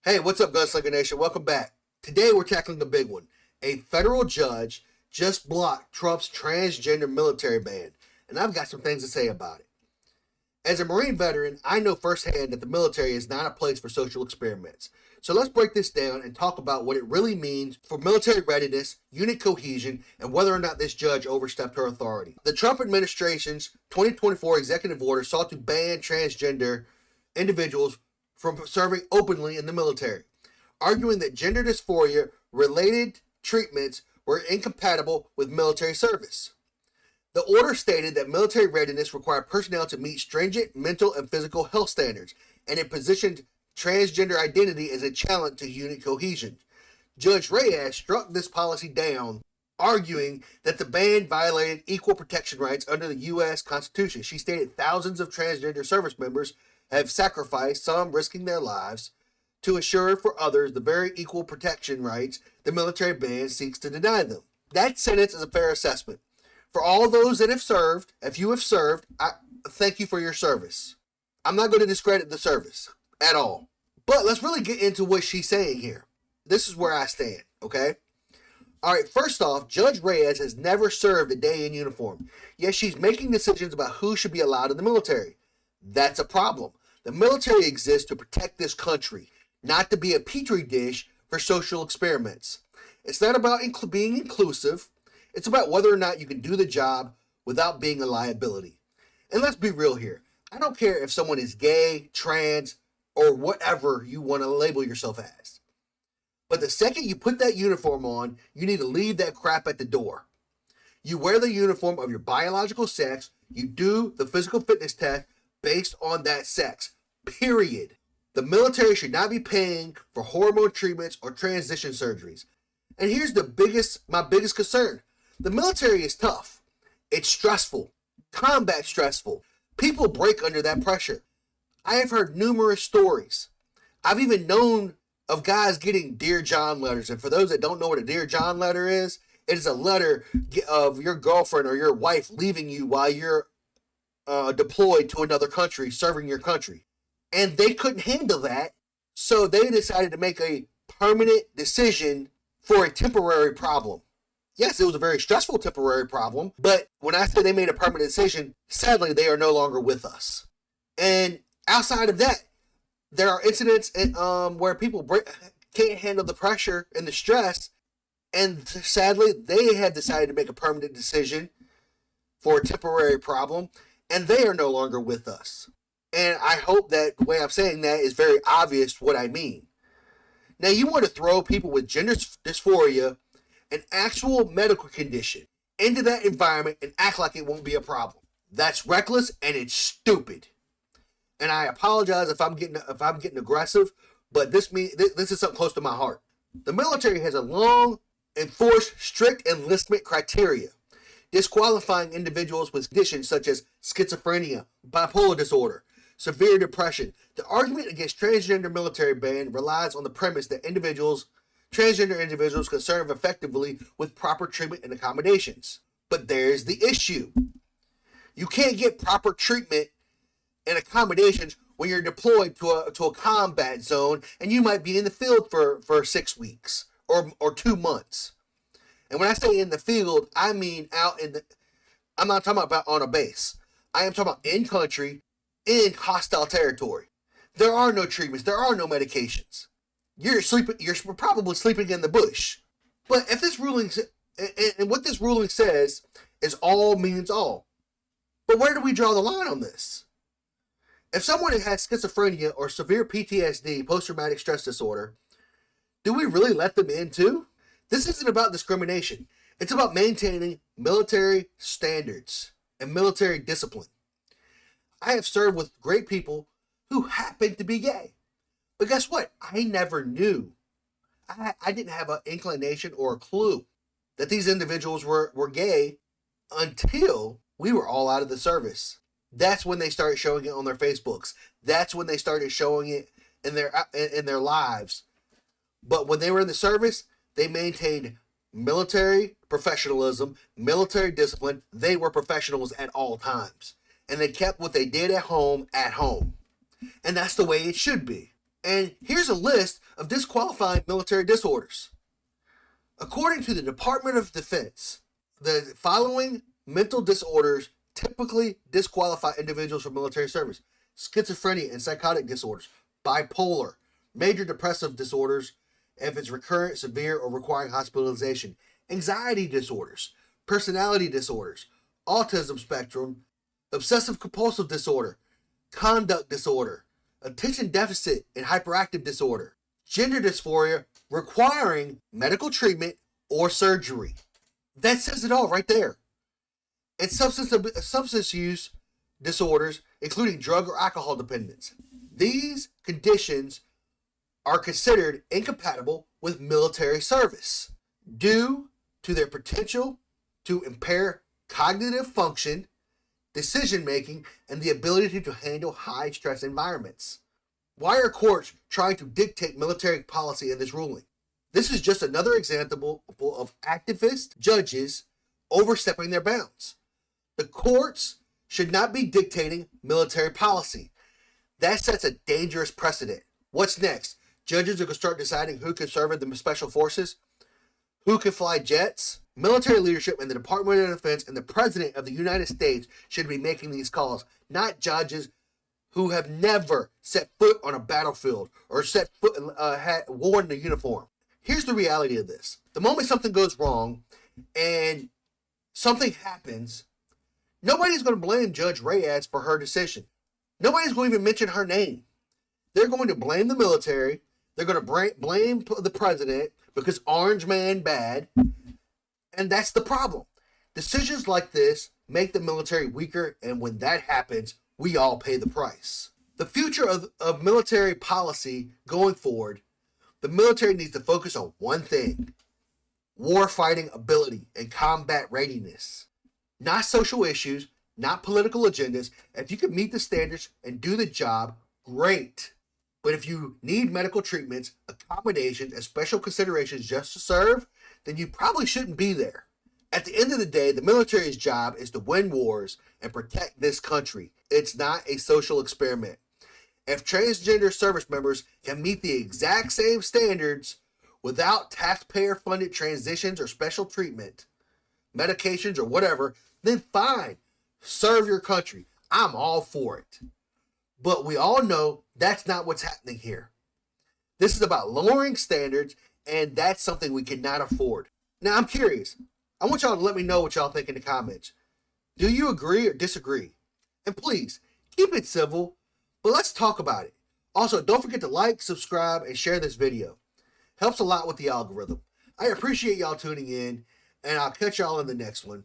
Hey, what's up, Gunslinger Nation? Welcome back. Today we're tackling the big one. A federal judge just blocked Trump's transgender military ban, and I've got some things to say about it. As a Marine veteran, I know firsthand that the military is not a place for social experiments. So let's break this down and talk about what it really means for military readiness, unit cohesion, and whether or not this judge overstepped her authority. The Trump administration's 2024 executive order sought to ban transgender individuals from serving openly in the military, arguing that gender dysphoria related treatments were incompatible with military service. The order stated that military readiness required personnel to meet stringent mental and physical health standards, and it positioned transgender identity as a challenge to unit cohesion. Judge Reyes struck this policy down, arguing that the ban violated equal protection rights under the U.S. Constitution. She stated thousands of transgender service members have sacrificed, some risking their lives, to assure for others the very equal protection rights the military ban seeks to deny them. That sentence is a fair assessment. For all those that have served, if you have served, I thank you for your service. I'm not going to discredit the service at all. But let's really get into what she's saying here. This is where I stand, okay? All right, first off, Judge Reyes has never served a day in uniform, yet she's making decisions about who should be allowed in the military. That's a problem. The military exists to protect this country, not to be a petri dish for social experiments. It's not about being inclusive. It's about whether or not you can do the job without being a liability. And let's be real here. I don't care if someone is gay, trans, or whatever you want to label yourself as. But the second you put that uniform on, you need to leave that crap at the door. You wear the uniform of your biological sex. You do the physical fitness test based on that sex. Period. The military should not be paying for hormone treatments or transition surgeries. And here's my biggest concern. The military is tough. It's stressful. Combat stressful. People break under that pressure. I have heard numerous stories. I've even known of guys getting Dear John letters. And for those that don't know what a Dear John letter is, it is a letter of your girlfriend or your wife leaving you while you're deployed to another country, serving your country. And they couldn't handle that, so they decided to make a permanent decision for a temporary problem. Yes, it was a very stressful temporary problem, but when I say they made a permanent decision, sadly, they are no longer with us. And outside of that, there are incidents where people can't handle the pressure and the stress, and sadly, they have decided to make a permanent decision for a temporary problem, and they are no longer with us. And I hope that the way I'm saying that is very obvious what I mean. Now, you want to throw people with gender dysphoria, an actual medical condition, into that environment and act like it won't be a problem. That's reckless and it's stupid. And I apologize if I'm getting aggressive, but this is something close to my heart. The military has a long enforced strict enlistment criteria, disqualifying individuals with conditions such as schizophrenia, bipolar disorder, severe depression. The argument against transgender military ban relies on the premise that transgender individuals can serve effectively with proper treatment and accommodations. But there's the issue. You can't get proper treatment and accommodations when you're deployed to a combat zone and you might be in the field for 6 weeks or 2 months. And when I say in the field, I mean I'm not talking about on a base. I am talking about in country, in hostile territory. There are no treatments. There are no medications. You're probably sleeping in the bush. But if this ruling, and what this ruling says is all means all. But where do we draw the line on this? If someone has schizophrenia or severe PTSD, post-traumatic stress disorder, do we really let them in too? This isn't about discrimination. It's about maintaining military standards and military discipline. I have served with great people who happen to be gay. But guess what? I never knew. I didn't have an inclination or a clue that these individuals were gay until we were all out of the service. That's when they started showing it on their Facebooks. That's when they started showing it in their lives. But when they were in the service, they maintained military professionalism, military discipline. They were professionals at all times. And they kept what they did at home. And that's the way it should be. And here's a list of disqualifying military disorders. According to the Department of Defense, the following mental disorders typically disqualify individuals from military service: schizophrenia and psychotic disorders, bipolar, major depressive disorders if it's recurrent, severe, or requiring hospitalization, anxiety disorders, personality disorders, autism spectrum, obsessive compulsive disorder, conduct disorder, attention deficit and hyperactive disorder, gender dysphoria requiring medical treatment or surgery. That says it all right there. And substance use disorders, including drug or alcohol dependence. These conditions are considered incompatible with military service due to their potential to impair cognitive function, decision making, and the ability to handle high stress environments. Why are courts trying to dictate military policy in this ruling? This is just another example of activist judges overstepping their bounds. The courts should not be dictating military policy. That sets a dangerous precedent. What's next? Judges are going to start deciding who can serve in the special forces, who can fly jets. Military leadership and the Department of Defense and the President of the United States should be making these calls, not judges who have never set foot on a battlefield or set foot worn a uniform. Here's the reality of this. The moment something goes wrong and something happens, nobody's going to blame Judge Reyes for her decision. Nobody's going to even mention her name. They're going to blame the military. They're going to blame the president because Orange Man bad. And that's the problem. Decisions like this make the military weaker, and when that happens, we all pay the price. The future of military policy going forward, the military needs to focus on one thing: war-fighting ability and combat readiness. Not social issues, not political agendas. If you can meet the standards and do the job, great. But if you need medical treatments, accommodations, and special considerations just to serve, then you probably shouldn't be there. At the end of the day, the military's job is to win wars and protect this country. It's not a social experiment. If transgender service members can meet the exact same standards without taxpayer-funded transitions or special treatment, medications or whatever, then fine, serve your country. I'm all for it. But we all know that's not what's happening here. This is about lowering standards, and that's something we cannot afford. Now, I'm curious. I want y'all to let me know what y'all think in the comments. Do you agree or disagree? And please, keep it civil, but let's talk about it. Also, don't forget to like, subscribe, and share this video. Helps a lot with the algorithm. I appreciate y'all tuning in, and I'll catch y'all in the next one.